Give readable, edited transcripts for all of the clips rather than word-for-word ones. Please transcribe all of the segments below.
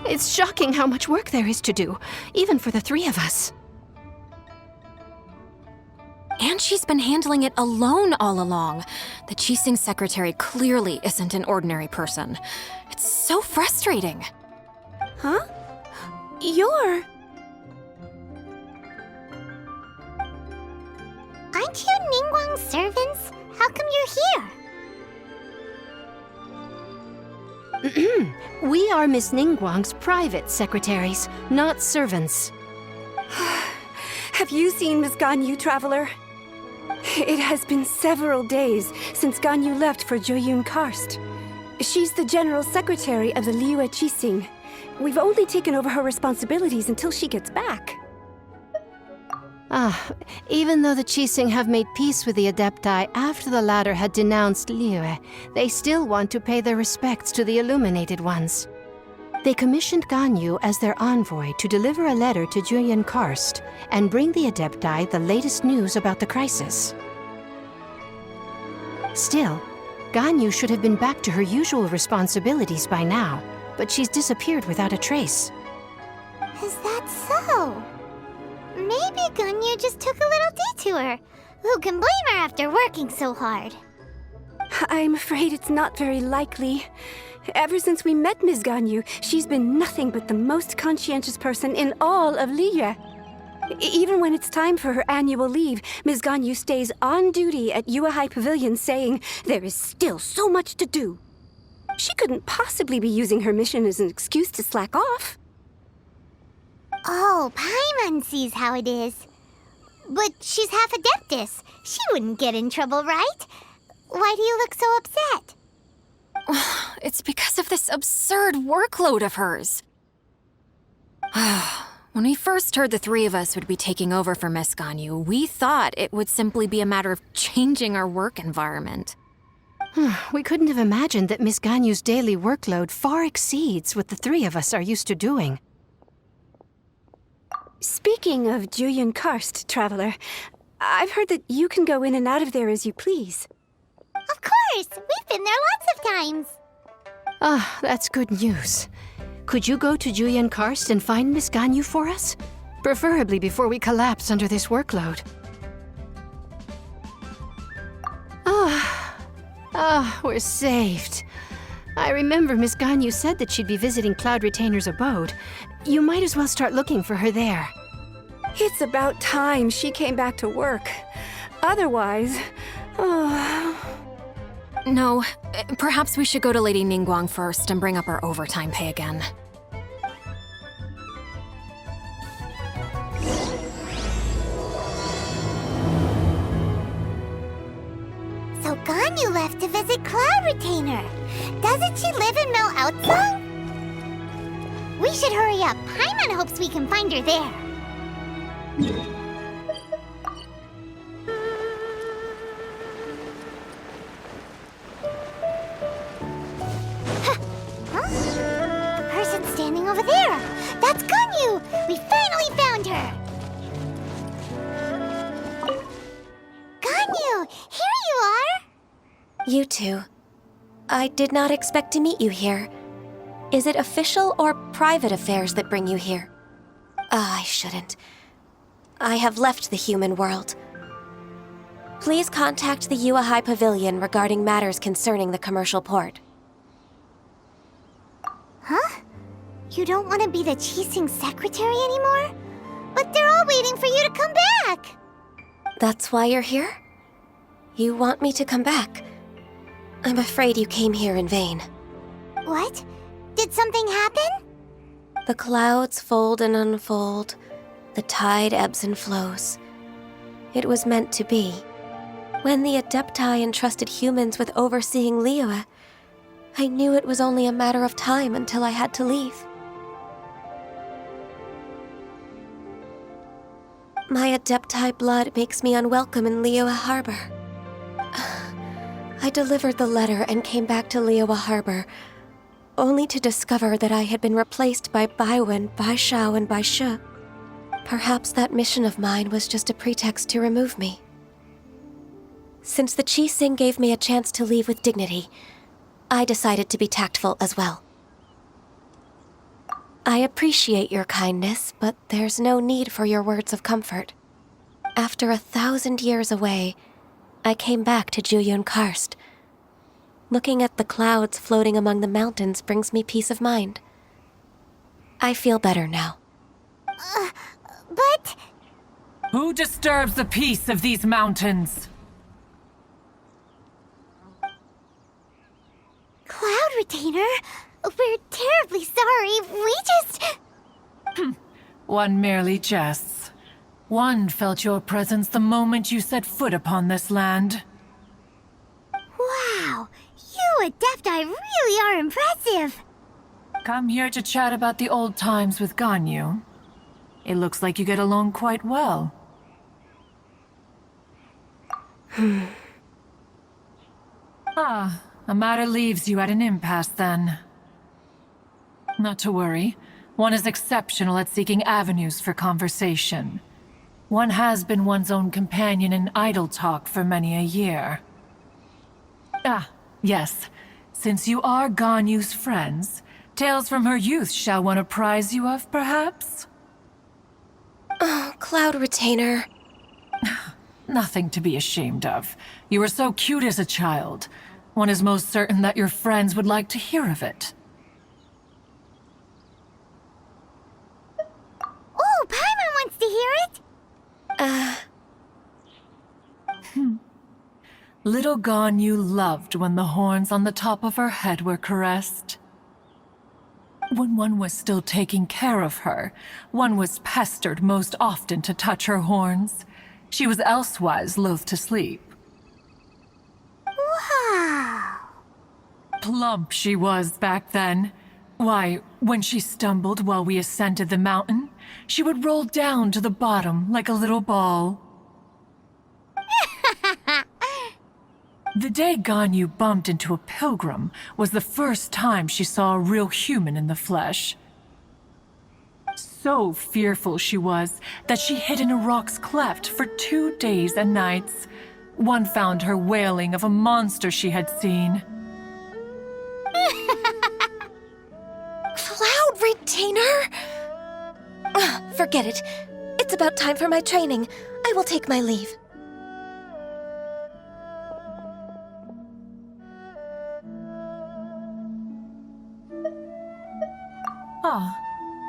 It's shocking how much work there is to do, even for the three of us. And she's been handling it alone all along. The Qixing secretary clearly isn't an ordinary person. It's so frustrating. Huh? You're... Aren't you Ningguang's servants? How come you're here? We are Miss Ningguang's private secretaries, not servants. Have you seen Miss Ganyu, Traveler? It has been several days since Ganyu left for Jueyun Karst. She's the general secretary of the Liyue Qixing. We've only taken over her responsibilities until she gets back. Even though the Qixing have made peace with the Adepti after the latter had denounced Liyue, they still want to pay their respects to the Illuminated Ones. They commissioned Ganyu as their envoy to deliver a letter to Jueyun Karst and bring the Adepti the latest news about the crisis. Still, Ganyu should have been back to her usual responsibilities by now, but she's disappeared without a trace. Is that so? Maybe Ganyu just took a little detour. Who can blame her after working so hard? I'm afraid it's not very likely. Ever since we met Ms. Ganyu, she's been nothing but the most conscientious person in all of Liyue. Even when it's time for her annual leave, Ms. Ganyu stays on duty at Yuehai Pavilion saying there is still so much to do. She couldn't possibly be using her mission as an excuse to slack off. Oh, Paimon sees how it is. But she's half Adeptus. She wouldn't get in trouble, right? Why do you look so upset? It's because of this absurd workload of hers. When we first heard the three of us would be taking over for Miss Ganyu, we thought it would simply be a matter of changing our work environment. We couldn't have imagined that Miss Ganyu's daily workload far exceeds what the three of us are used to doing. Speaking of Jueyun Karst, Traveler, I've heard that you can go in and out of there as you please. Of course! We've been there lots of times! That's good news. Could you go to Jueyun Karst and find Miss Ganyu for us? Preferably before we collapse under this workload. We're saved. I remember Miss Ganyu said that she'd be visiting Cloud Retainer's abode. You might as well start looking for her there. It's about time she came back to work. Otherwise... No, perhaps we should go to Lady Ningguang first and bring up our overtime pay again. So Ganyu left to visit Cloud Retainer. Doesn't she live in Mel Outsung? We should hurry up. Paimon hopes we can find her there. Person standing over there. That's Ganyu. We finally found her. Ganyu, here you are. You two. I did not expect to meet you here. Is it official or private affairs that bring you here? I shouldn't. I have left the human world. Please contact the Yuehai Pavilion regarding matters concerning the commercial port. Huh? You don't want to be the Qixing secretary anymore? But they're all waiting for you to come back! That's why you're here? You want me to come back? I'm afraid you came here in vain. What? Did something happen? The clouds fold and unfold. The tide ebbs and flows. It was meant to be. When the Adepti entrusted humans with overseeing Liyue, I knew it was only a matter of time until I had to leave. My Adepti blood makes me unwelcome in Liyue Harbor. I delivered the letter and came back to Liyue Harbor, only to discover that I had been replaced by Baiwen, Baishao, and Baishu. Perhaps that mission of mine was just a pretext to remove me. Since the Qixing gave me a chance to leave with dignity, I decided to be tactful as well. I appreciate your kindness, but there's no need for your words of comfort. After 1,000 years away, I came back to Juyun Karst. Looking at the clouds floating among the mountains brings me peace of mind. I feel better now. But... Who disturbs the peace of these mountains? Cloud Retainer? We're terribly sorry. We just... One merely jests. One felt your presence the moment you set foot upon this land. Wow, you Adepti really are impressive. Come here to chat about the old times with Ganyu. It looks like you get along quite well. A matter leaves you at an impasse then. Not to worry. One is exceptional at seeking avenues for conversation. One has been one's own companion in idle talk for many a year. Yes. Since you are Ganyu's friends, tales from her youth shall one apprise you of, perhaps? Oh, Cloud Retainer. Nothing to be ashamed of. You were so cute as a child. One is most certain that your friends would like to hear of it. Oh, Paimon wants to hear it. Little Ganyu loved when the horns on the top of her head were caressed. When one was still taking care of her, one was pestered most often to touch her horns. She was elsewise loath to sleep. Wow. Plump she was back then. Why, when she stumbled while we ascended the mountain, she would roll down to the bottom like a little ball. The day Ganyu bumped into a pilgrim was the first time she saw a real human in the flesh. So fearful she was that she hid in a rock's cleft for 2 days and nights. One found her wailing of a monster she had seen. Cloud Retainer? Forget it. It's about time for my training. I will take my leave.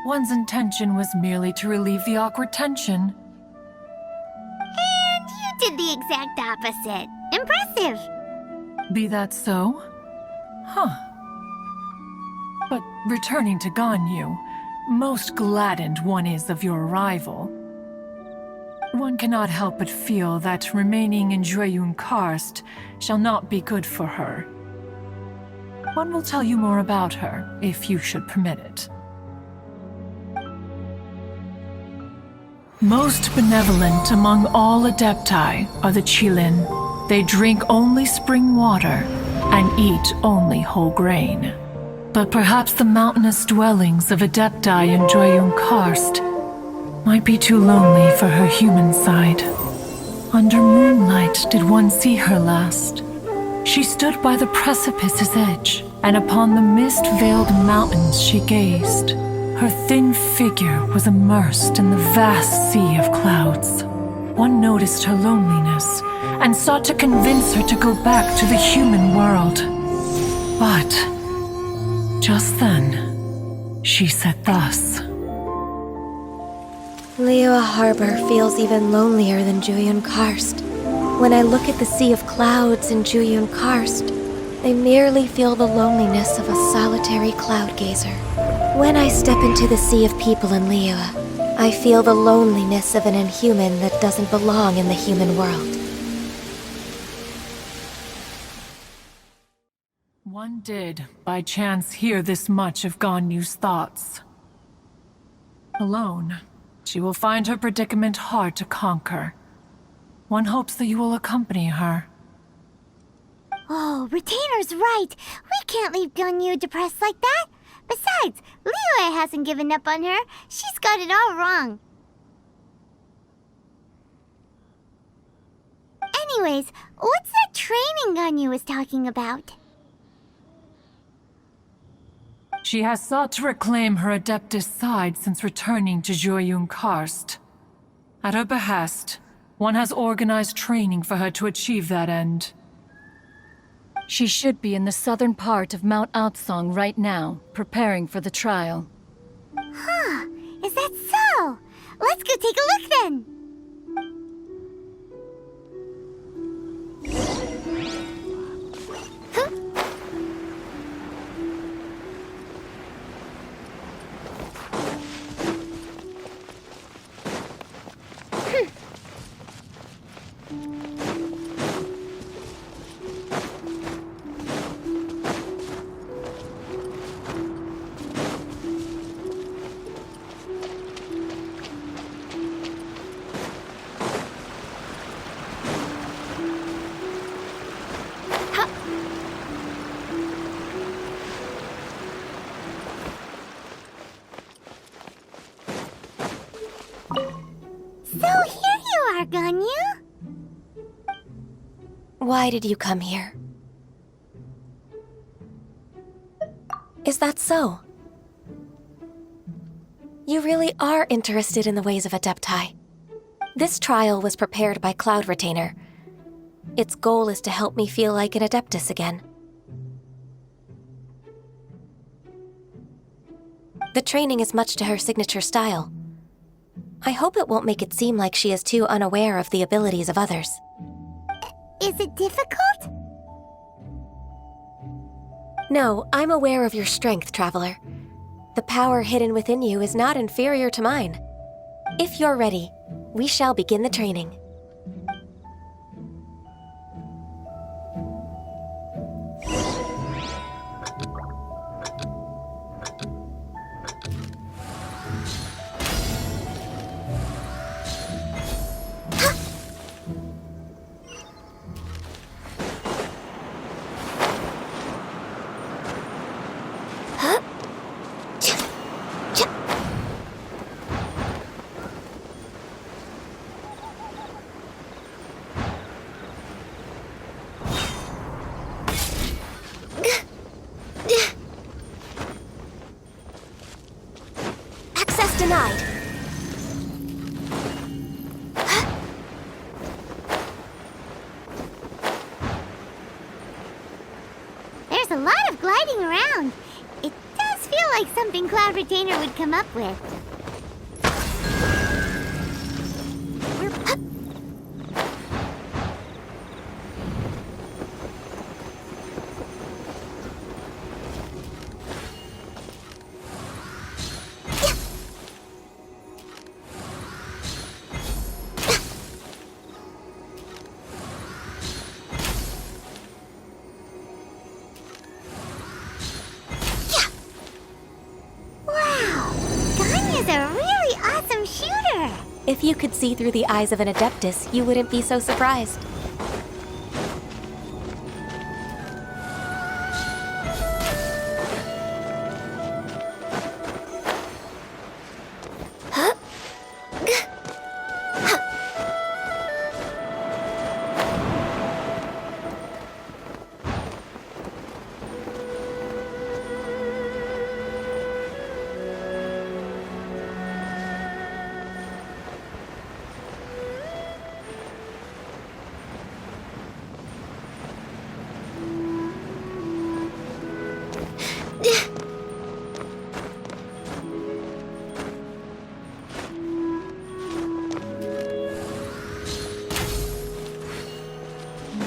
One's intention was merely to relieve the awkward tension. And you did the exact opposite. Impressive. Be that so? But returning to Ganyu, most gladdened one is of your arrival. One cannot help but feel that remaining in Juyun Karst shall not be good for her. One will tell you more about her, if you should permit it. Most benevolent among all Adepti are the Qilin. They drink only spring water and eat only whole grain. But perhaps the mountainous dwellings of Adepti in Juyun Karst might be too lonely for her human side. Under moonlight did one see her last. She stood by the precipice's edge, and upon the mist-veiled mountains she gazed. Her thin figure was immersed in the vast sea of clouds. One noticed her loneliness and sought to convince her to go back to the human world. But just then, she said thus. Liyue Harbor feels even lonelier than Juyun Karst. When I look at the sea of clouds in Juyun Karst, I merely feel the loneliness of a solitary cloud gazer. When I step into the sea of people in Liyue, I feel the loneliness of an inhuman that doesn't belong in the human world. One did, by chance, hear this much of Ganyu's thoughts. Alone, she will find her predicament hard to conquer. One hopes that you will accompany her. Oh, Retainer's right. We can't leave Ganyu depressed like that. Besides, Liyue hasn't given up on her. She's got it all wrong. Anyways, what's that training Ganyu was talking about? She has sought to reclaim her Adeptus side since returning to Joyun Karst. At her behest, one has organized training for her to achieve that end. She should be in the southern part of Mount Aotsong right now, preparing for the trial. Huh, is that so? Let's go take a look then! So here you are, Ganyu! Why did you come here? Is that so? You really are interested in the ways of Adepti. This trial was prepared by Cloud Retainer. Its goal is to help me feel like an Adeptus again. The training is much to her signature style. I hope it won't make it seem like she is too unaware of the abilities of others. Is it difficult? No, I'm aware of your strength, Traveler. The power hidden within you is not inferior to mine. If you're ready, we shall begin the training. Denied. There's a lot of gliding around. It does feel like something Cloud Retainer would come up with. If you could see through the eyes of an Adeptus, you wouldn't be so surprised.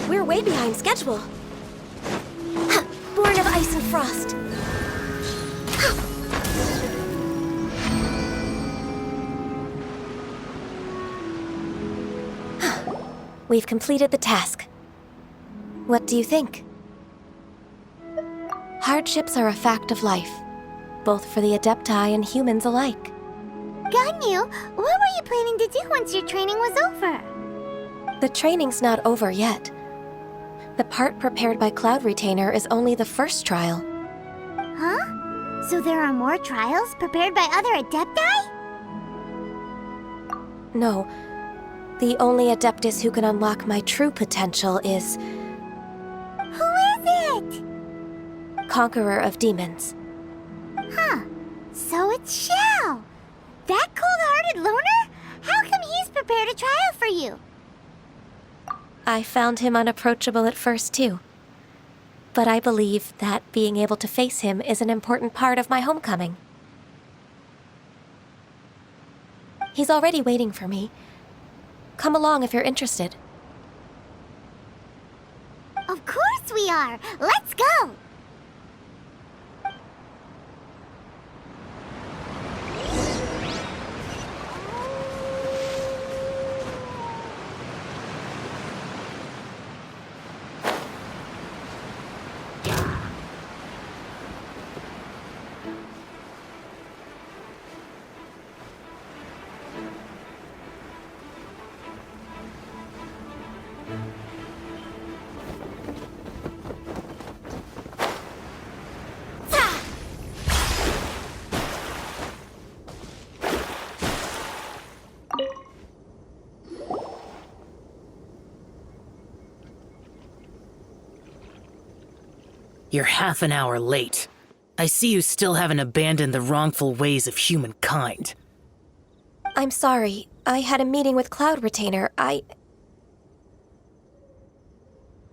We're way behind schedule. Born of ice and frost. We've completed the task. What do you think? Hardships are a fact of life, both for the Adepti and humans alike. Ganyu, what were you planning to do once your training was over? The training's not over yet. The part prepared by Cloud Retainer is only the first trial. Huh? So there are more trials prepared by other Adepti? No. The only Adeptus who can unlock my true potential is... Who is it? Conqueror of Demons. Huh. So it's Shao. That cold-hearted loner? How come he's prepared a trial for you? I found him unapproachable at first, too. But I believe that being able to face him is an important part of my homecoming. He's already waiting for me. Come along if you're interested. Of course we are! Let's go! You're half an hour late. I see you still haven't abandoned the wrongful ways of humankind. I'm sorry. I had a meeting with Cloud Retainer. I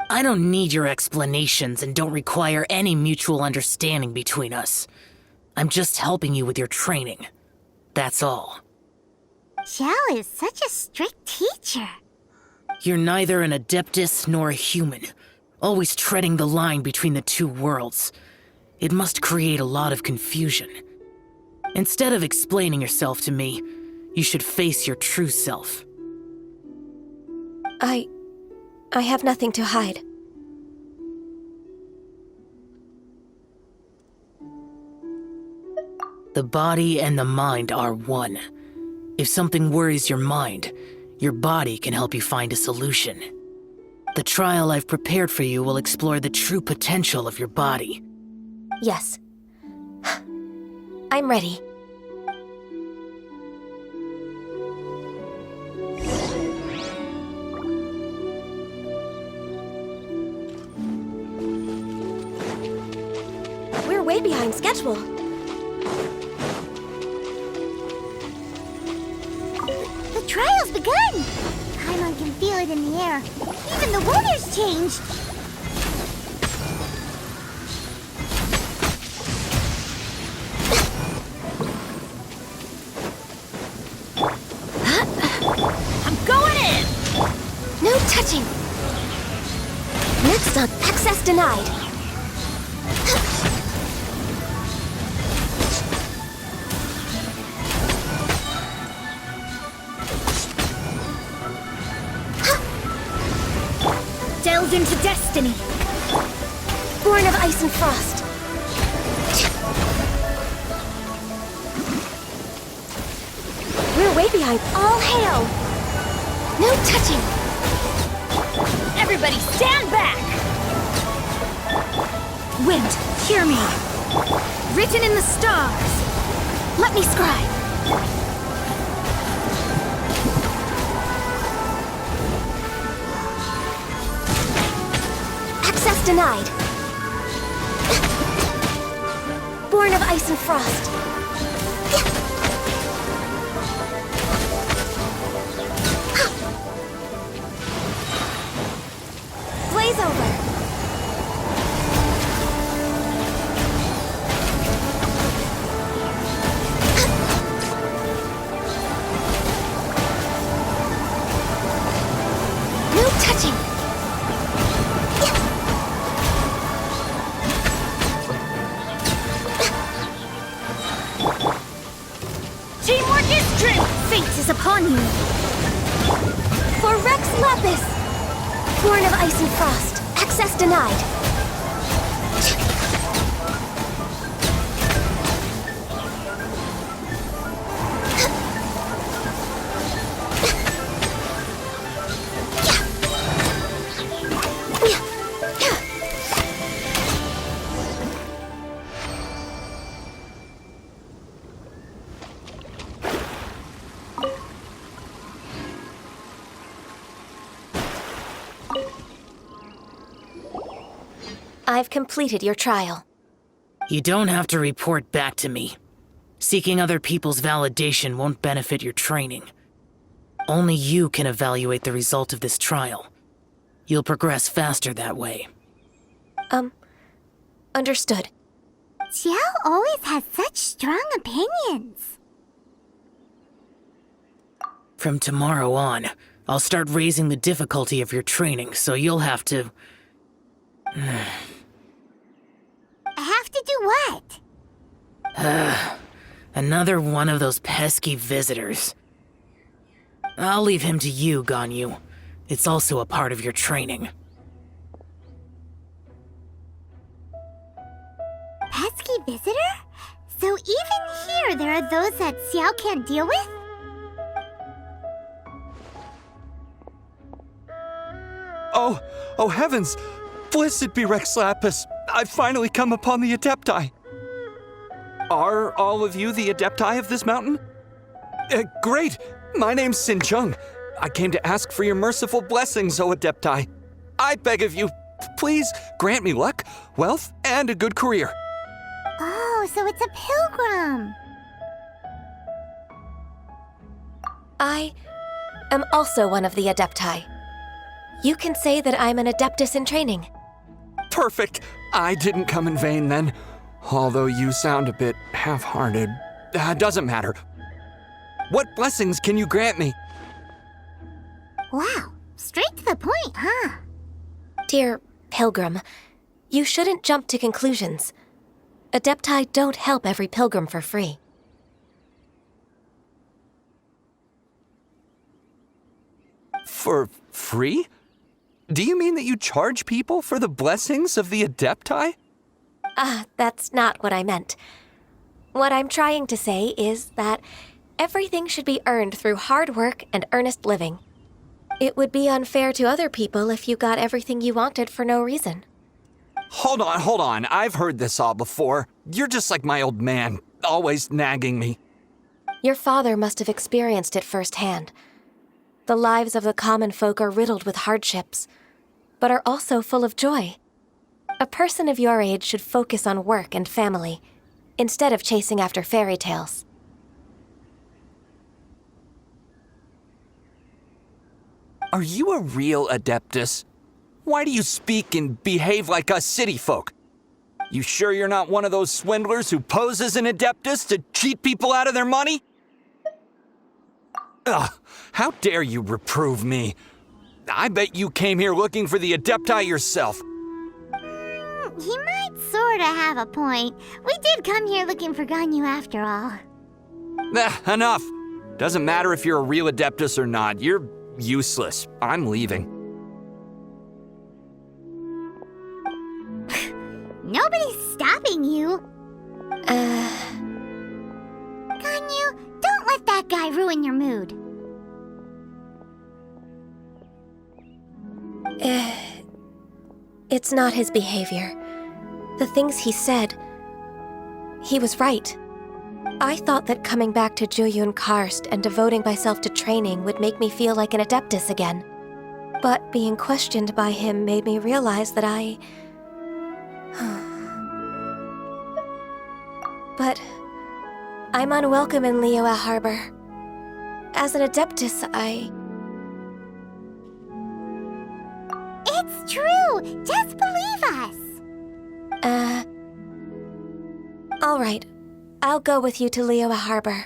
don't need your explanations and don't require any mutual understanding between us. I'm just helping you with your training. That's all. Xiao is such a strict teacher. You're neither an Adeptus nor a human, always treading the line between the two worlds. It must create a lot of confusion. Instead of explaining yourself to me, you should face your true self. I have nothing to hide. The body and the mind are one. If something worries your mind, your body can help you find a solution. The trial I've prepared for you will explore the true potential of your body. Yes. I'm ready. We're way behind schedule. The trial's begun! Paimon can feel it in the air. Even the water's changed! I'm going in! No touching! Next up, access denied. Delve into destiny! Born of ice and frost. We're way behind. All hail! No touching! Everybody stand back! Wind, hear me. Written in the stars. Let me scribe. Access denied. Born of ice and frost. Blaze over. No touching. Teamwork is true! Fate is upon you! For Rex Lapis! Born of ice and frost. Access denied. I've completed your trial. You don't have to report back to me. Seeking other people's validation won't benefit your training. Only you can evaluate the result of this trial. You'll progress faster that way. Understood. Xiao always has such strong opinions. From tomorrow on, I'll start raising the difficulty of your training, so you'll have to... Have to do what? Another one of those pesky visitors. I'll leave him to you, Ganyu. It's also a part of your training. Pesky visitor? So even here there are those that Xiao can't deal with? Oh heavens! Blessed be Rex Lapis! I've finally come upon the Adepti! Are all of you the Adepti of this mountain? Great! My name's Sin Chung. I came to ask for your merciful blessings, O Adepti. I beg of you, please grant me luck, wealth, and a good career. Oh, so it's a pilgrim. I am also one of the Adepti. You can say that I'm an Adeptus in training. Perfect. I didn't come in vain then. Although you sound a bit half-hearted. Doesn't matter. What blessings can you grant me? Wow, straight to the point, huh? Dear Pilgrim, you shouldn't jump to conclusions. Adepti don't help every pilgrim for free. For free? Do you mean that you charge people for the blessings of the Adepti? That's not what I meant. What I'm trying to say is that everything should be earned through hard work and earnest living. It would be unfair to other people if you got everything you wanted for no reason. Hold on. I've heard this all before. You're just like my old man, always nagging me. Your father must have experienced it firsthand. The lives of the common folk are riddled with hardships, but are also full of joy. A person of your age should focus on work and family, instead of chasing after fairy tales. Are you a real Adeptus? Why do you speak and behave like us city folk? You sure you're not one of those swindlers who pose as an Adeptus to cheat people out of their money? Ugh, how dare you reprove me? I bet you came here looking for the Adepti yourself. He might sorta have a point. We did come here looking for Ganyu after all. Enough. Doesn't matter if you're a real Adeptus or not. You're useless. I'm leaving. Nobody's stopping you. Ganyu, don't let that guy ruin your mood. It's not his behavior. The things he said, he was right. I thought that coming back to Juyun Karst and devoting myself to training would make me feel like an Adeptus again. But being questioned by him made me realize that But I'm unwelcome in Liyue Harbor. As an Adeptus, It's true! Just believe us! All right. I'll go with you to Liyue Harbor.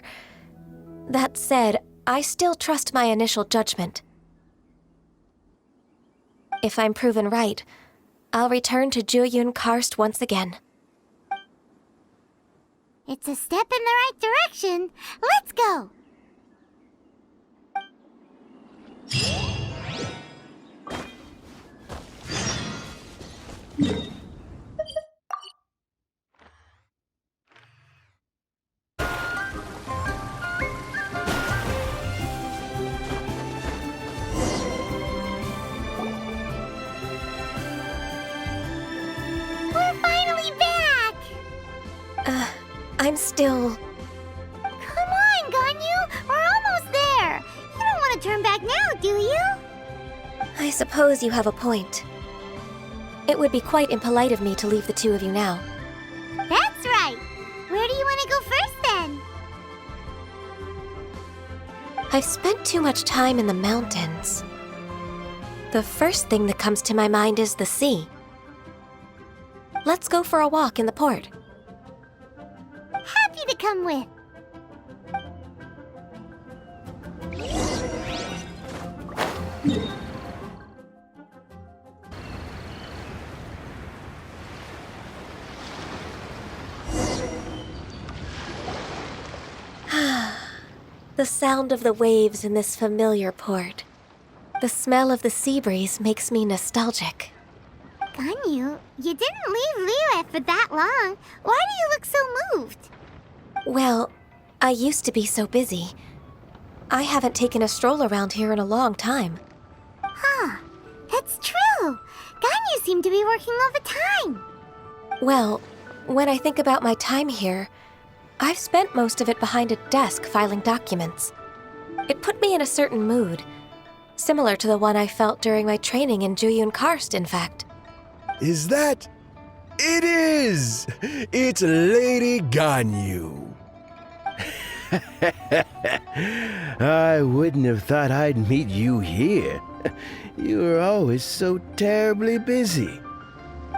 That said, I still trust my initial judgment. If I'm proven right, I'll return to Juyun Karst once again. It's a step in the right direction. Let's go! We're finally back! I'm still... Come on, Ganyu! We're almost there! You don't want to turn back now, do you? I suppose you have a point. It would be quite impolite of me to leave the two of you now. That's Where do you want to go first, then? I've spent too much time in the mountains. The first thing that comes to my mind is the sea. Let's go for a walk in the port. Happy to come with. The sound of the waves in this familiar port. The smell of the sea breeze makes me nostalgic. Ganyu, you didn't leave Liyue for that long. Why do you look so moved? Well, I used to be so busy. I haven't taken a stroll around here in a long time. Huh, that's true. Ganyu seemed to be working all the time. Well, when I think about my time here, I've spent most of it behind a desk filing documents. It put me in a certain mood, similar to the one I felt during my training in Juyun Karst, in fact. Is that? It is! It's Lady Ganyu. I wouldn't have thought I'd meet you here. You were always so terribly busy.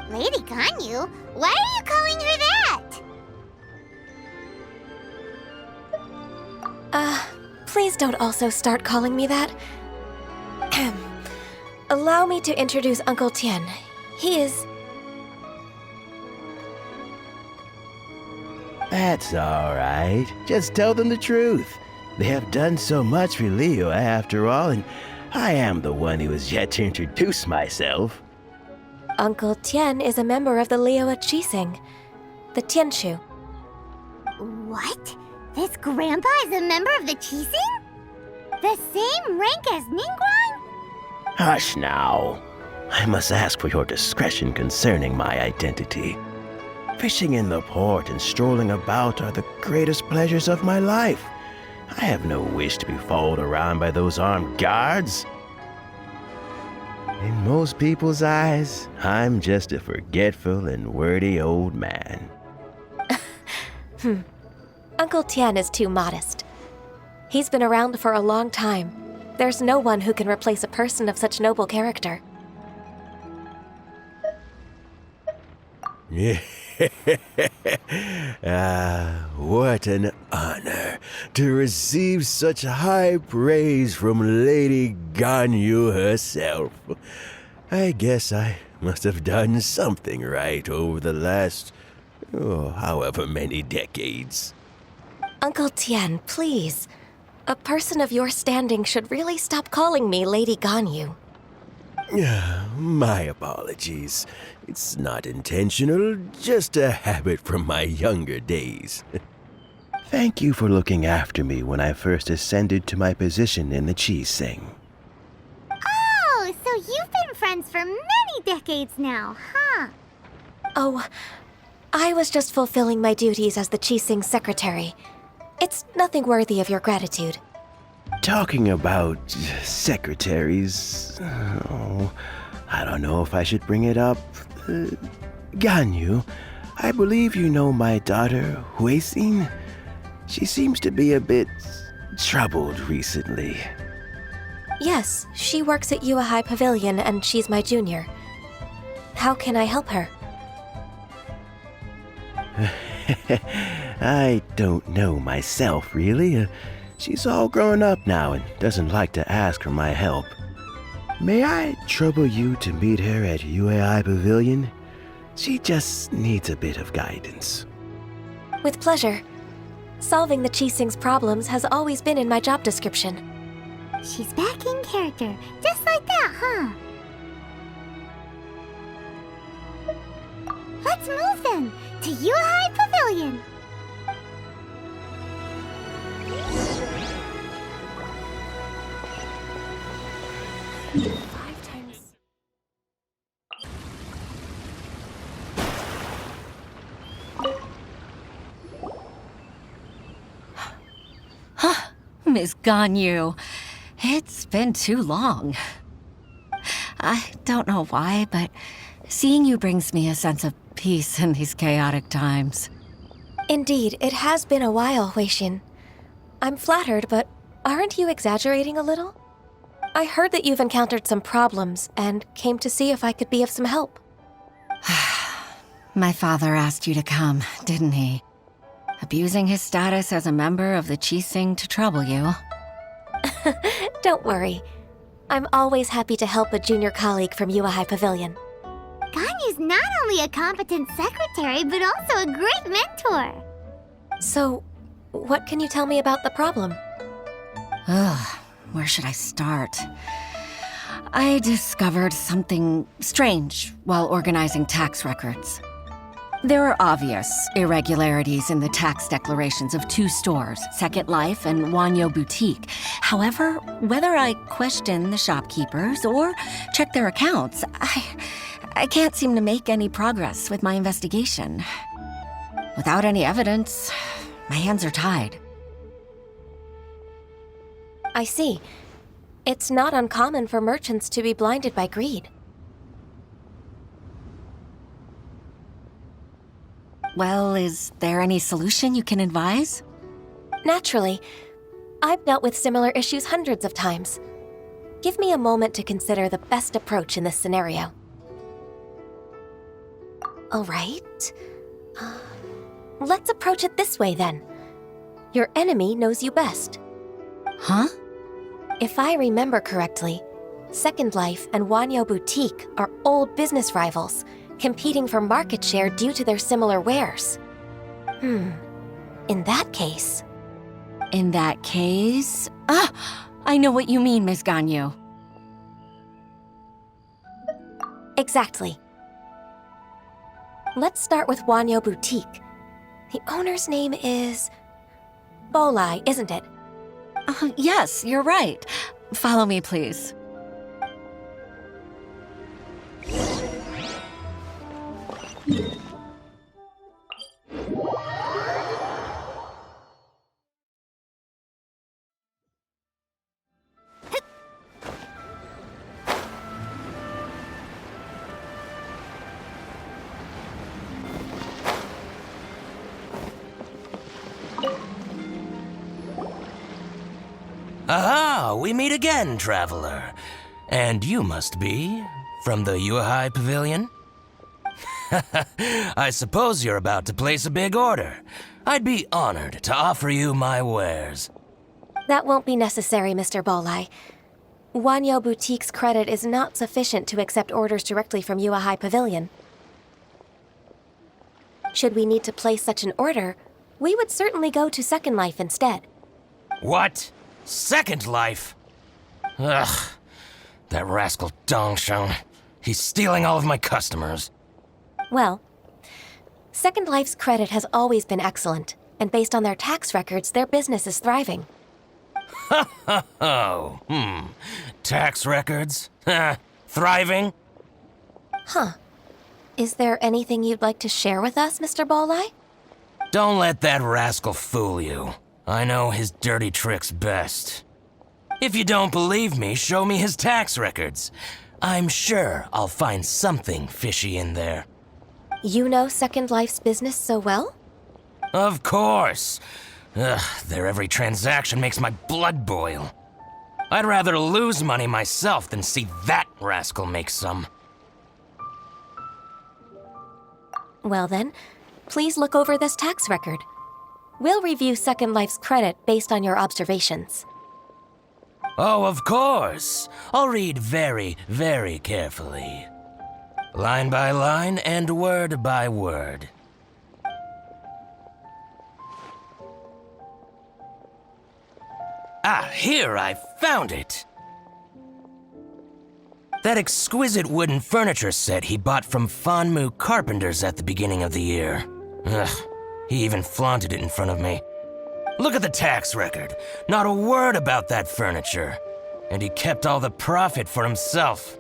Lady Ganyu? Why are you calling her that? Please don't also start calling me that. Allow me to introduce Uncle Tian. He is... That's all right. Just tell them the truth. They have done so much for Liyue after all, and I am the one who has yet to introduce myself. Uncle Tian is a member of the Liyue Qixing, the Tianshu. What? This grandpa is a member of the Qixing? The same rank as Ningguang? Hush now. I must ask for your discretion concerning my identity. Fishing in the port and strolling about are the greatest pleasures of my life. I have no wish to be followed around by those armed guards. In most people's eyes, I'm just a forgetful and wordy old man. Uncle Tian is too modest. He's been around for a long time. There's no one who can replace a person of such noble character. What an honor to receive such high praise from Lady Ganyu herself. I guess I must have done something right over the last, however many decades. Uncle Tian, please. A person of your standing should really stop calling me Lady Ganyu. My apologies. It's not intentional, just a habit from my younger days. Thank you for looking after me when I first ascended to my position in the Qixing. Oh, so you've been friends for many decades now, huh? Oh, I was just fulfilling my duties as the Qixing secretary. It's nothing worthy of your gratitude. Talking about secretaries, I don't know if I should bring it up. Ganyu, I believe you know my daughter, Huixin. She seems to be a bit troubled recently. Yes, she works at Yua High Pavilion and she's my junior. How can I help her? I don't know myself, really. She's all grown up now and doesn't like to ask for my help. May I trouble you to meet her at UAI Pavilion? She just needs a bit of guidance. With pleasure. Solving the Qixing's problems has always been in my job description. She's back in character, just like that, huh? Let's move then, to Yuhai Pavilion. Miss Ganyu, it's been too long. I don't know why, but seeing you brings me a sense of peace in these chaotic times. Indeed, it has been a while, Huixin. I'm flattered, but aren't you exaggerating a little? I heard that you've encountered some problems and came to see if I could be of some help. My father asked you to come, didn't he? Abusing his status as a member of the Qixing to trouble you. Don't worry. I'm always happy to help a junior colleague from Yuehai Pavilion. Ganyu's not only a competent secretary, but also a great mentor. So, what can you tell me about the problem? Ugh, where should I start? I discovered something strange while organizing tax records. There are obvious irregularities in the tax declarations of 2 stores, Second Life and Wanyo Boutique. However, whether I question the shopkeepers or check their accounts, I can't seem to make any progress with my investigation. Without any evidence, my hands are tied. I see. It's not uncommon for merchants to be blinded by greed. Well, is there any solution you can advise? Naturally. I've dealt with similar issues hundreds of times. Give me a moment to consider the best approach in this scenario. All right. Let's approach it this way, then. Your enemy knows you best. Huh? If I remember correctly, Second Life and Wanyo Boutique are old business rivals, competing for market share due to their similar wares. In that case... In that case... I know what you mean, Miss Ganyu. Exactly. Let's start with Wanyo Boutique. The owner's name is... Bolai, isn't it? Yes, you're right. Follow me, please. Aha! We meet again, traveler. And you must be from the Yuehai Pavilion? I suppose you're about to place a big order. I'd be honored to offer you my wares. That won't be necessary, Mr. Bolai. Wanyo Boutique's credit is not sufficient to accept orders directly from Yuehai Pavilion. Should we need to place such an order, we would certainly go to Second Life instead. What? Second Life? Ugh. That rascal Dongsheng. He's stealing all of my customers. Well, Second Life's credit has always been excellent, and based on their tax records, their business is thriving. Tax records? Thriving? Huh. Is there anything you'd like to share with us, Mr. Bolai? Don't let that rascal fool you. I know his dirty tricks best. If you don't believe me, show me his tax records. I'm sure I'll find something fishy in there. You know Second Life's business so well? Of course. Ugh, their every transaction makes my blood boil. I'd rather lose money myself than see that rascal make some. Well then, please look over this tax record. We'll review Second Life's credit based on your observations. Oh, of course. I'll read very, very carefully. Line by line and word by word. Ah, here, I found it. That exquisite wooden furniture set he bought from Fanmu Carpenters at the beginning of the year. Ugh, he even flaunted it in front of me. Look at the tax record. Not a word about that furniture. And he kept all the profit for himself.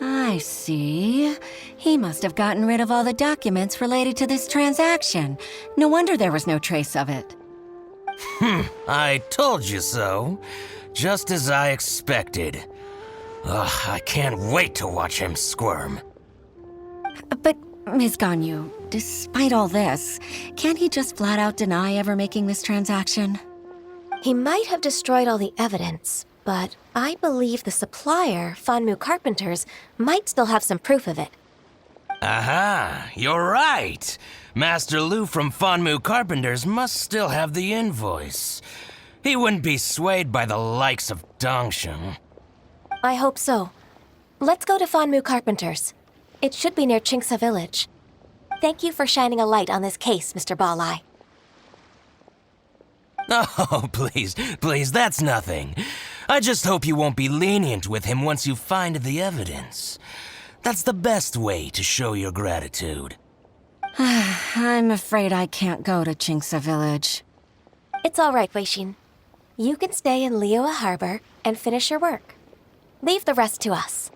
I see. He must have gotten rid of all the documents related to this transaction. No wonder there was no trace of it. I told you so. Just as I expected. Ugh, I can't wait to watch him squirm. But Ms. Ganyu, despite all this, can't he just flat out deny ever making this transaction? He might have destroyed all the evidence, but I believe the supplier, Fanmu Carpenters, might still have some proof of it. Aha, you're right. Master Lu from Fanmu Carpenters must still have the invoice. He wouldn't be swayed by the likes of Dongsheng. I hope so. Let's go to Fanmu Carpenters. It should be near Qingsa Village. Thank you for shining a light on this case, Mr. Balai. Oh, please, that's nothing. I just hope you won't be lenient with him once you find the evidence. That's the best way to show your gratitude. I'm afraid I can't go to Qingsa Village. It's all right, Weixin. You can stay in Liyue Harbor and finish your work. Leave the rest to us.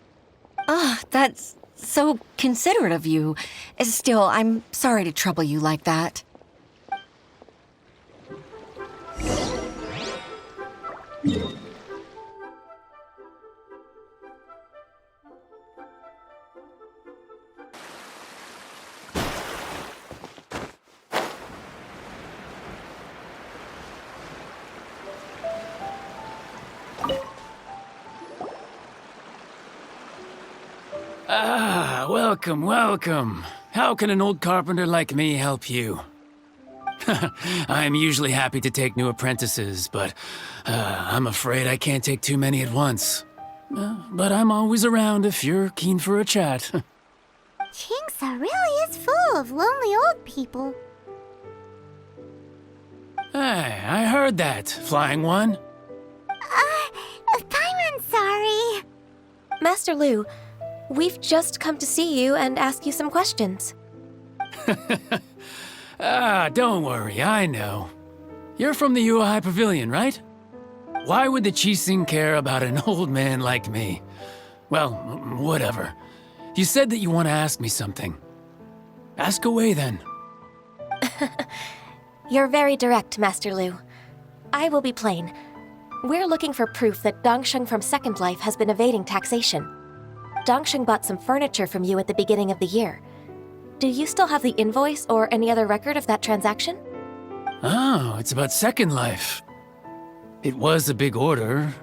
That's so considerate of you. Still, I'm sorry to trouble you like that. Welcome. How can an old carpenter like me help you? I'm usually happy to take new apprentices, but I'm afraid I can't take too many at once. But I'm always around if you're keen for a chat. Qingsa really is full of lonely old people. Hey, I heard that, Flying One. Paimon's sorry. Master Lu, we've just come to see you and ask you some questions. Don't worry, I know. You're from the Yuehai Pavilion, right? Why would the Qixing care about an old man like me? Well, whatever. You said that you want to ask me something. Ask away, then. You're very direct, Master Lu. I will be plain. We're looking for proof that Dongsheng from Second Life has been evading taxation. Dongsheng bought some furniture from you at the beginning of the year. Do you still have the invoice or any other record of that transaction? Oh, it's about Second Life. It was a big order.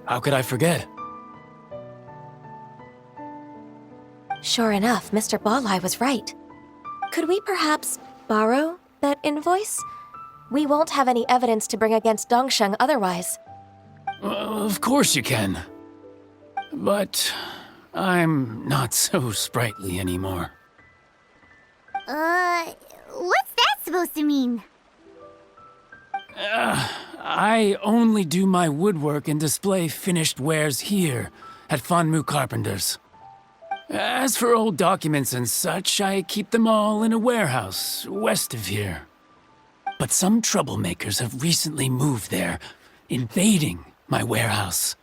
How could I forget? Sure enough, Mr. Balai was right. Could we perhaps borrow that invoice? We won't have any evidence to bring against Dongsheng otherwise. Of course you can. But I'm not so sprightly anymore. What's that supposed to mean? I only do my woodwork and display finished wares here at Fanmu Carpenters. As for old documents and such, I keep them all in a warehouse west of here. But some troublemakers have recently moved there, invading my warehouse.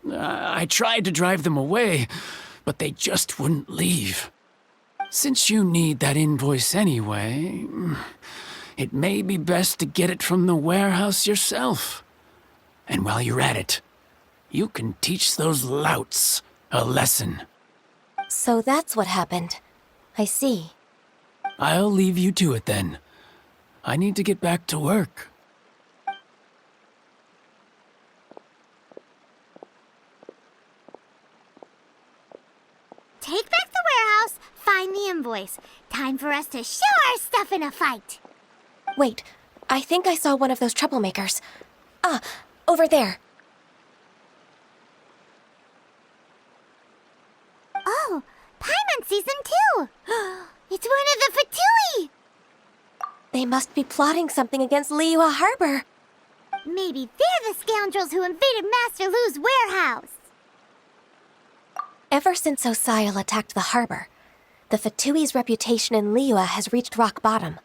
I tried to drive them away, but they just wouldn't leave. Since you need that invoice anyway, it may be best to get it from the warehouse yourself. And while you're at it, you can teach those louts a lesson. So that's what happened. I see. I'll leave you to it then. I need to get back to work. Take back the warehouse, find the invoice. Time for us to show our stuff in a fight. Wait, I think I saw one of those troublemakers. Over there. Oh, Paimon sees them too. It's one of the Fatui. They must be plotting something against Liyue Harbor. Maybe they're the scoundrels who invaded Master Lu's warehouse. Ever since Osial attacked the harbor, the Fatui's reputation in Liyue has reached rock bottom.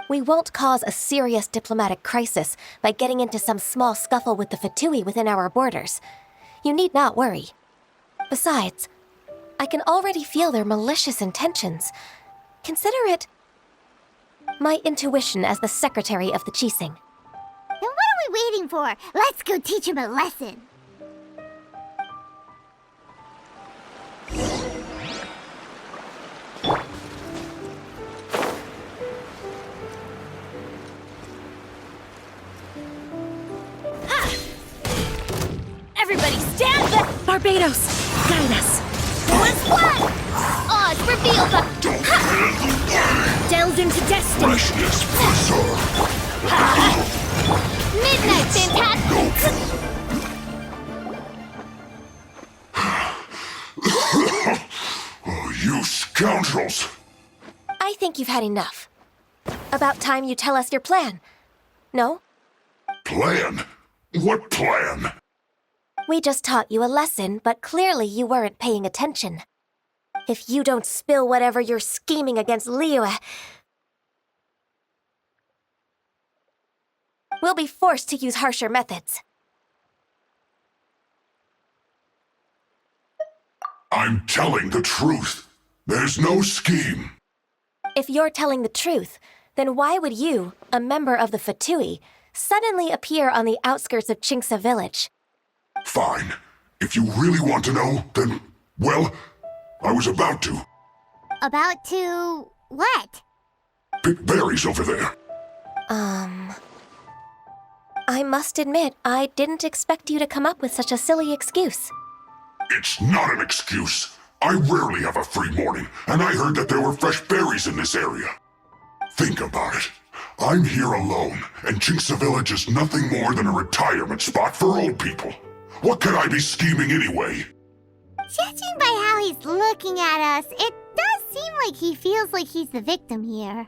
We won't cause a serious diplomatic crisis by getting into some small scuffle with the Fatui within our borders. You need not worry. Besides, I can already feel their malicious intentions. Consider it my intuition as the secretary of the Qixing. Then what are we waiting for? Let's go teach him a lesson. Everybody stand back! Barbados, guide us. What's what? Oz, reveal the... Delve into destiny. Midnight, fantastic! Oh, you scoundrels! I think you've had enough. About time you tell us your plan. No? Plan? What plan? We just taught you a lesson, but clearly you weren't paying attention. If you don't spill whatever you're scheming against Liyue, we'll be forced to use harsher methods. I'm telling the truth. There's no scheme. If you're telling the truth, then why would you, a member of the Fatui, suddenly appear on the outskirts of Chinksa village? Fine. If you really want to know, then, well, I was about to. About to... what? Pick berries over there. I must admit, I didn't expect you to come up with such a silly excuse. It's not an excuse. I rarely have a free morning, and I heard that there were fresh berries in this area. Think about it. I'm here alone, and Chinksa Village is nothing more than a retirement spot for old people. What could I be scheming anyway? Judging by how he's looking at us, it does seem like he feels like he's the victim here.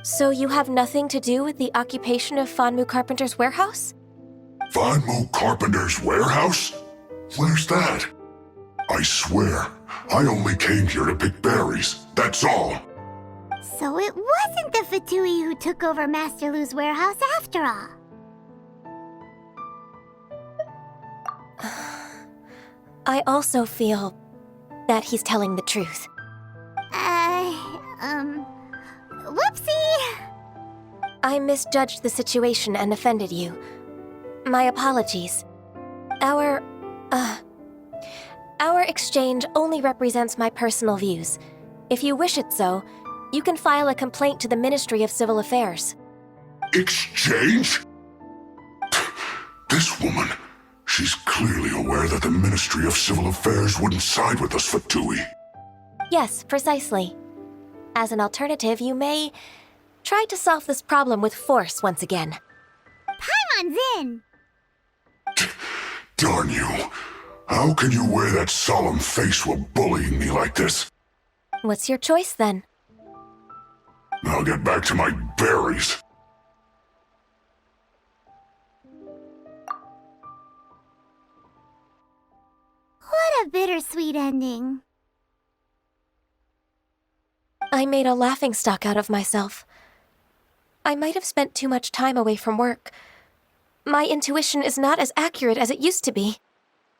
So you have nothing to do with the occupation of Fanmu Carpenter's warehouse? Fanmu Carpenter's warehouse? Where's that? I swear, I only came here to pick berries, that's all. So it wasn't the Fatui who took over Master Lu's warehouse after all. I also feel that he's telling the truth. Whoopsie! I misjudged the situation and offended you. My apologies. Our exchange only represents my personal views. If you wish it so, you can file a complaint to the Ministry of Civil Affairs. Exchange? This woman, she's clearly aware that the Ministry of Civil Affairs wouldn't side with us, Fatui. Yes, precisely. As an alternative, you may try to solve this problem with force once again. Paimon's in! Darn you. How can you wear that solemn face while bullying me like this? What's your choice, then? I'll get back to my berries. What a bittersweet ending. I made a laughingstock out of myself. I might have spent too much time away from work. My intuition is not as accurate as it used to be.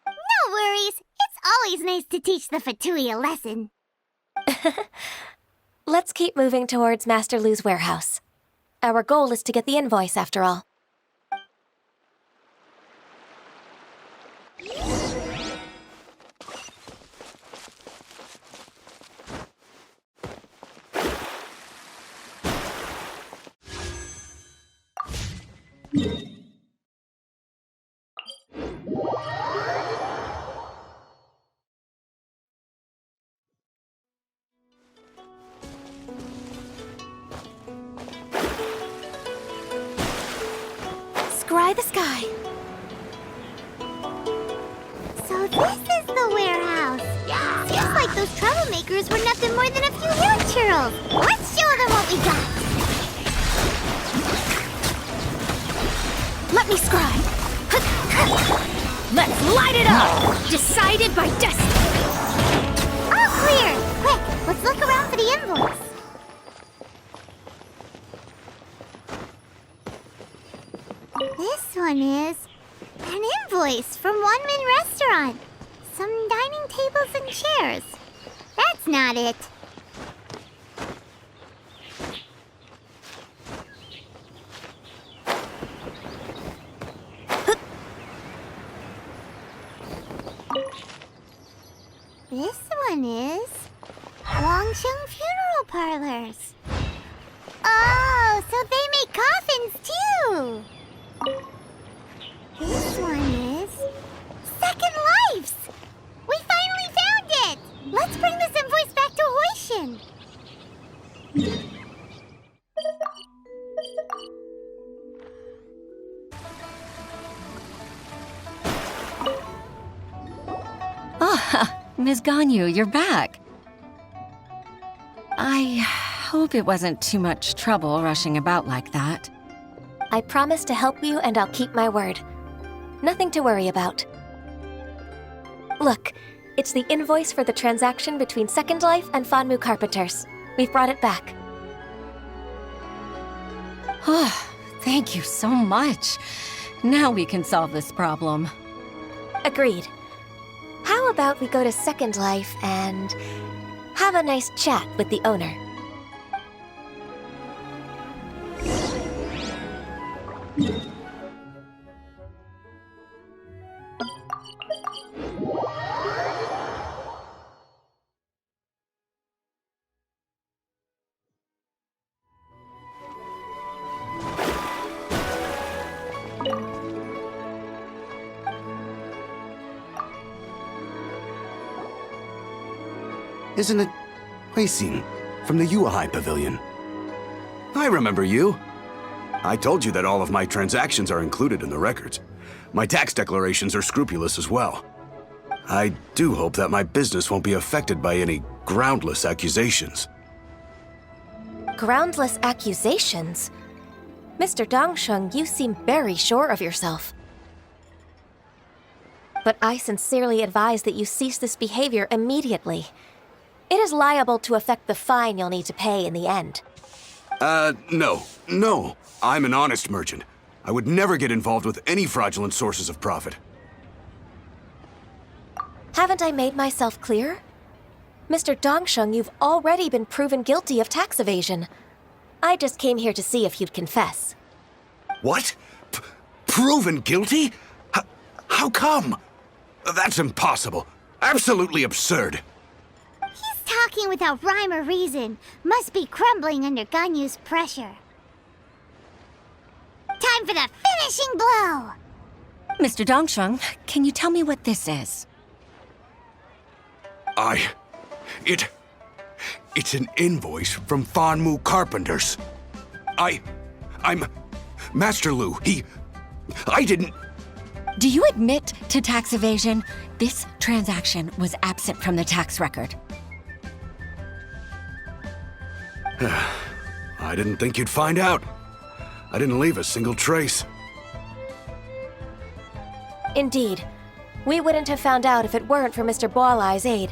No worries. It's always nice to teach the Fatui a lesson. Let's keep moving towards Master Lu's warehouse. Our goal is to get the invoice, after all. Scry the sky. So this is the warehouse. Seems like those troublemakers were nothing more than a few hill churls. Let's show them what we got. Let me scry. Let's light it up! Decided by destiny. All clear. Quick, let's look around for the invoice. This one is an invoice from One Min Restaurant. Some dining tables and chairs. That's not it. This one is Wangsheng Funeral Parlors. Oh, so they make coffins too. This one is Ms. Ganyu, you're back. I hope it wasn't too much trouble rushing about like that. I promise to help you and I'll keep my word. Nothing to worry about. Look, it's the invoice for the transaction between Second Life and Fanmu Carpenters. We've brought it back. Oh, thank you so much. Now we can solve this problem. Agreed. How about we go to Second Life and have a nice chat with the owner? Isn't it Huixing from the Yuehai Pavilion? I remember you. I told you that all of my transactions are included in the records. My tax declarations are scrupulous as well. I do hope that my business won't be affected by any groundless accusations. Groundless accusations? Mr. Dongsheng, you seem very sure of yourself. But I sincerely advise that you cease this behavior immediately. It is liable to affect the fine you'll need to pay in the end. No. I'm an honest merchant. I would never get involved with any fraudulent sources of profit. Haven't I made myself clear? Mr. Dongsheng, you've already been proven guilty of tax evasion. I just came here to see if you'd confess. What? Proven guilty? How come? That's impossible. Absolutely absurd. Talking without rhyme or reason. Must be crumbling under Ganyu's pressure. Time for the finishing blow! Mr. Dongsheng, can you tell me what this is? It's an invoice from Fanmu Carpenters. I'm Master Lu. I didn't... Do you admit to tax evasion? This transaction was absent from the tax record. I didn't think you'd find out. I didn't leave a single trace. Indeed. We wouldn't have found out if it weren't for Mr. Boalai's aid.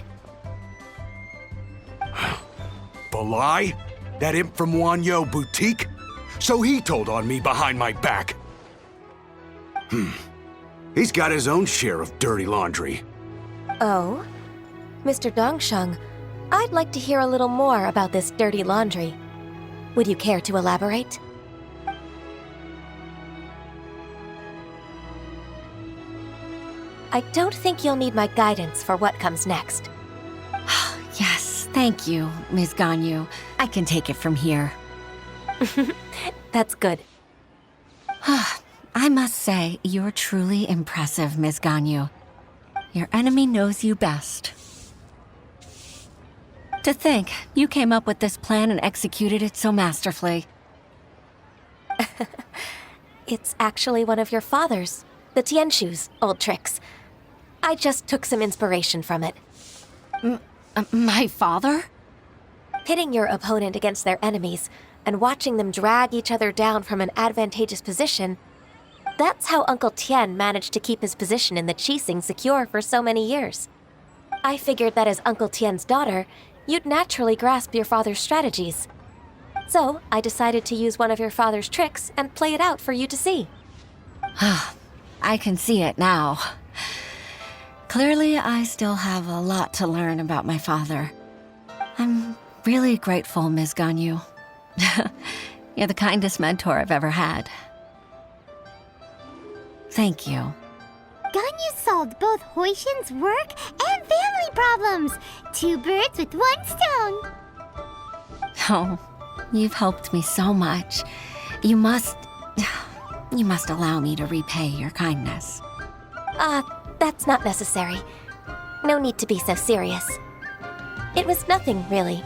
Balai? That imp from Wanyo Boutique? So he told on me behind my back. He's got his own share of dirty laundry. Oh? Mr. Dongsheng, I'd like to hear a little more about this dirty laundry. Would you care to elaborate? I don't think you'll need my guidance for what comes next. Yes, thank you, Ms. Ganyu. I can take it from here. That's good. I must say, you're truly impressive, Ms. Ganyu. Your enemy knows you best. To think, you came up with this plan and executed it so masterfully. It's actually one of your father's, the Tianshu's, old tricks. I just took some inspiration from it. My father? Pitting your opponent against their enemies and watching them drag each other down from an advantageous position, that's how Uncle Tian managed to keep his position in the Qixing secure for so many years. I figured that as Uncle Tian's daughter, you'd naturally grasp your father's strategies. So, I decided to use one of your father's tricks and play it out for you to see. I can see it now. Clearly, I still have a lot to learn about my father. I'm really grateful, Ms. Ganyu. You're the kindest mentor I've ever had. Thank you. Ganyu solved both Huixin's work and family problems. 2 birds with 1 stone. Oh, you've helped me so much. You must allow me to repay your kindness. That's not necessary. No need to be so serious. It was nothing, really.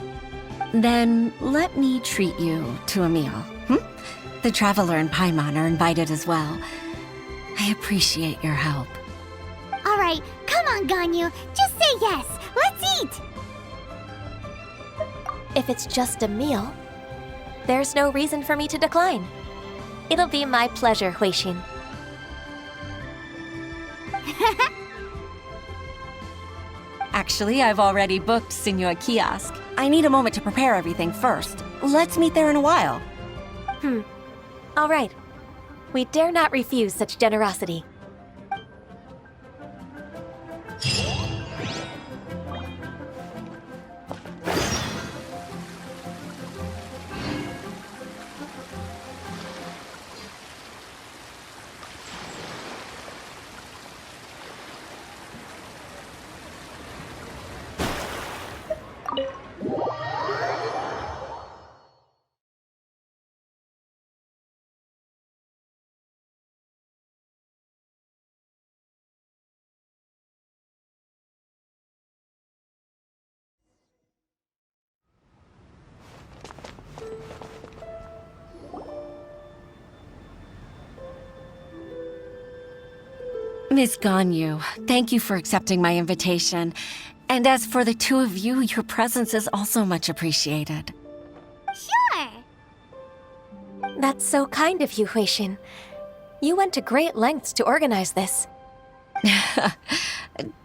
Then let me treat you to a meal. The Traveler and Paimon are invited as well. I appreciate your help. All right, come on, Ganyu. Just say yes. Let's eat! If it's just a meal, there's no reason for me to decline. It'll be my pleasure, Huixin. Actually, I've already booked Senor Kiosk. I need a moment to prepare everything first. Let's meet there in a while. All right. We dare not refuse such generosity. Miss Ganyu, thank you for accepting my invitation. And as for the two of you, your presence is also much appreciated. Sure! That's so kind of you, Huixin. You went to great lengths to organize this.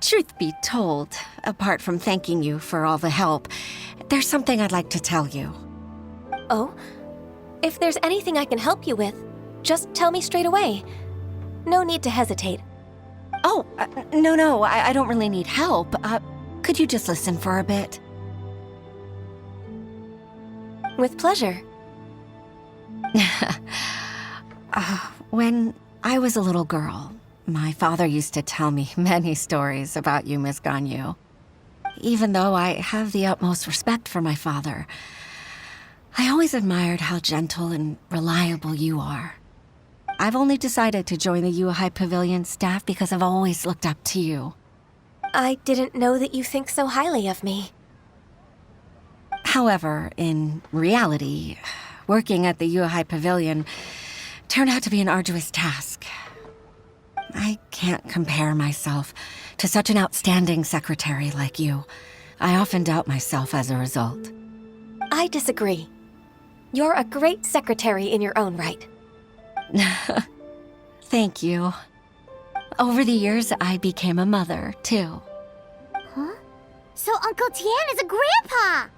Truth be told, apart from thanking you for all the help, there's something I'd like to tell you. Oh? If there's anything I can help you with, just tell me straight away. No need to hesitate. Oh, no, I don't really need help. Could you just listen for a bit? With pleasure. When I was a little girl, my father used to tell me many stories about you, Miss Ganyu. Even though I have the utmost respect for my father, I always admired how gentle and reliable you are. I've only decided to join the Yuehai Pavilion staff because I've always looked up to you. I didn't know that you think so highly of me. However, in reality, working at the Yuehai Pavilion turned out to be an arduous task. I can't compare myself to such an outstanding secretary like you. I often doubt myself as a result. I disagree. You're a great secretary in your own right. Thank you. Over the years, I became a mother, too. Huh? So Uncle Tian is a grandpa!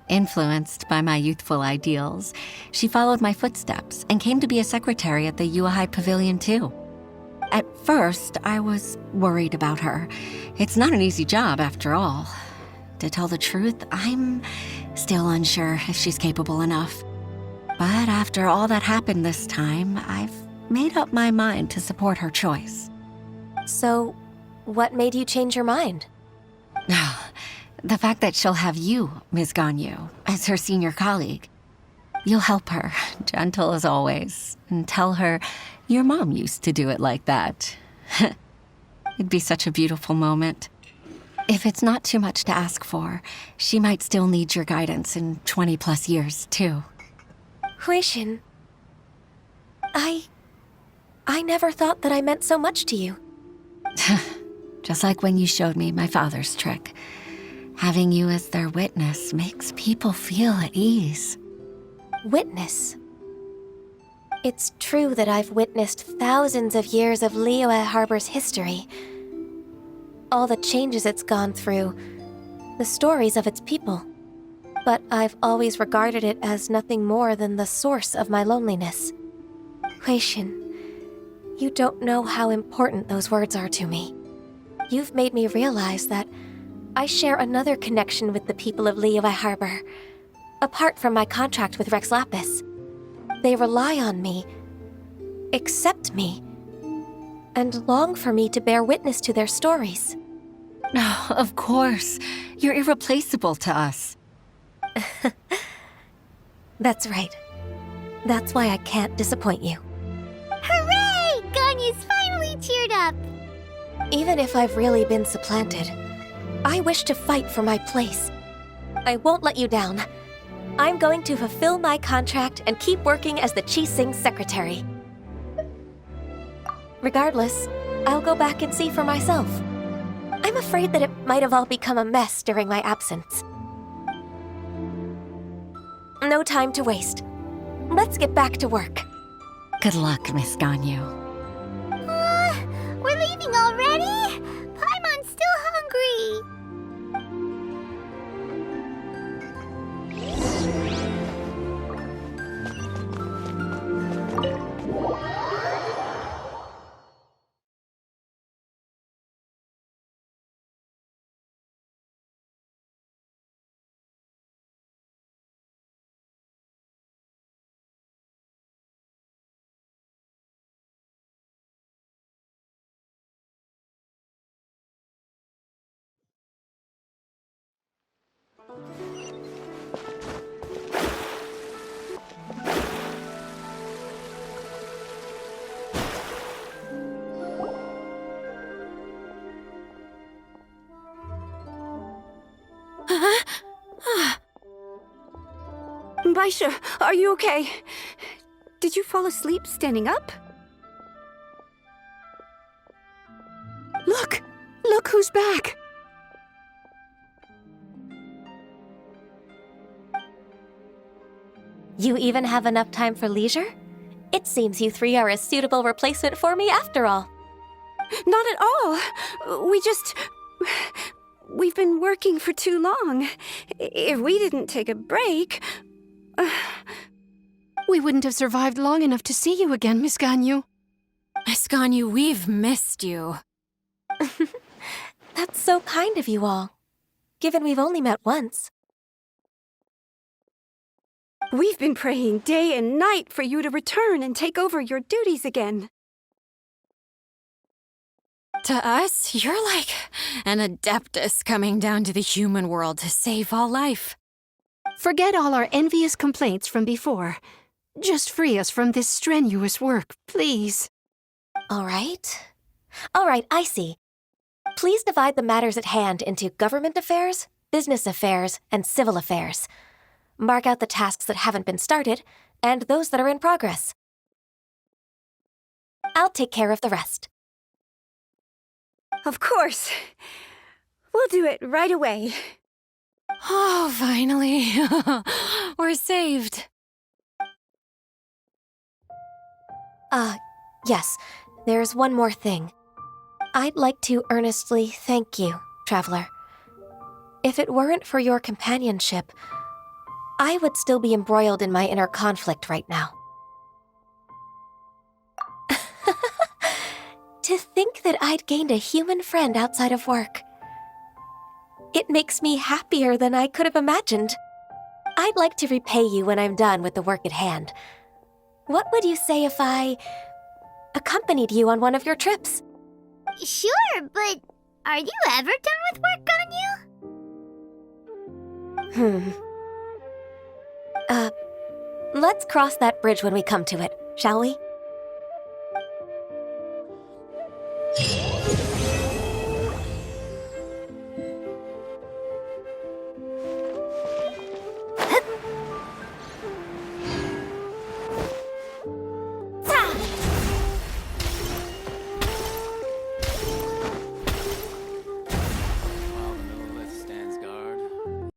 Influenced by my youthful ideals, she followed my footsteps and came to be a secretary at the Yuehai Pavilion, too. At first, I was worried about her. It's not an easy job, after all. To tell the truth, I'm still unsure if she's capable enough. But after all that happened this time, I've made up my mind to support her choice. So, what made you change your mind? The fact that she'll have you, Ms. Ganyu, as her senior colleague. You'll help her, gentle as always, and tell her your mom used to do it like that. It'd be such a beautiful moment. If it's not too much to ask for, she might still need your guidance in 20+ years, too. Huixin, I never thought that I meant so much to you. Just like when you showed me my father's trick. Having you as their witness makes people feel at ease. Witness? It's true that I've witnessed thousands of years of Liyue Harbor's history. All the changes it's gone through, the stories of its people. But I've always regarded it as nothing more than the source of my loneliness. Huixin, you don't know how important those words are to me. You've made me realize that I share another connection with the people of Liyue Harbor, apart from my contract with Rex Lapis. They rely on me, accept me, and long for me to bear witness to their stories. Oh, of course. You're irreplaceable to us. That's right. That's why I can't disappoint you. Hooray! Ganyu's finally cheered up! Even if I've really been supplanted, I wish to fight for my place. I won't let you down. I'm going to fulfill my contract and keep working as the Qixing secretary. Regardless, I'll go back and see for myself. I'm I'm afraid that it might have all become a mess during my absence. No time to waste. Let's get back to work. Good luck, Miss Ganyu. We're leaving already? Paimon's still hungry. Baisha, are you okay? Did you fall asleep standing up? Look! Look who's back! You even have enough time for leisure? It seems you three are a suitable replacement for me after all. Not at all. We've been working for too long. If we didn't take a break... We wouldn't have survived long enough to see you again, Miss Ganyu. Miss Ganyu, we've missed you. That's so kind of you all, given we've only met once. We've been praying day and night for you to return and take over your duties again. To us, you're like an adeptus coming down to the human world to save all life. Forget all our envious complaints from before. Just free us from this strenuous work, please. All right, I see. Please divide the matters at hand into government affairs, business affairs, and civil affairs. Mark out the tasks that haven't been started, and those that are in progress. I'll take care of the rest. Of course. We'll do it right away. Oh, finally. We're saved. Yes, there's one more thing. I'd like to earnestly thank you, Traveler. If it weren't for your companionship, I would still be embroiled in my inner conflict right now. To think that I'd gained a human friend outside of work. It makes me happier than I could have imagined. I'd like to repay you when I'm done with the work at hand. What would you say if I accompanied you on one of your trips? Sure, but are you ever done with work, Ganyu? Let's cross that bridge when we come to it, shall we?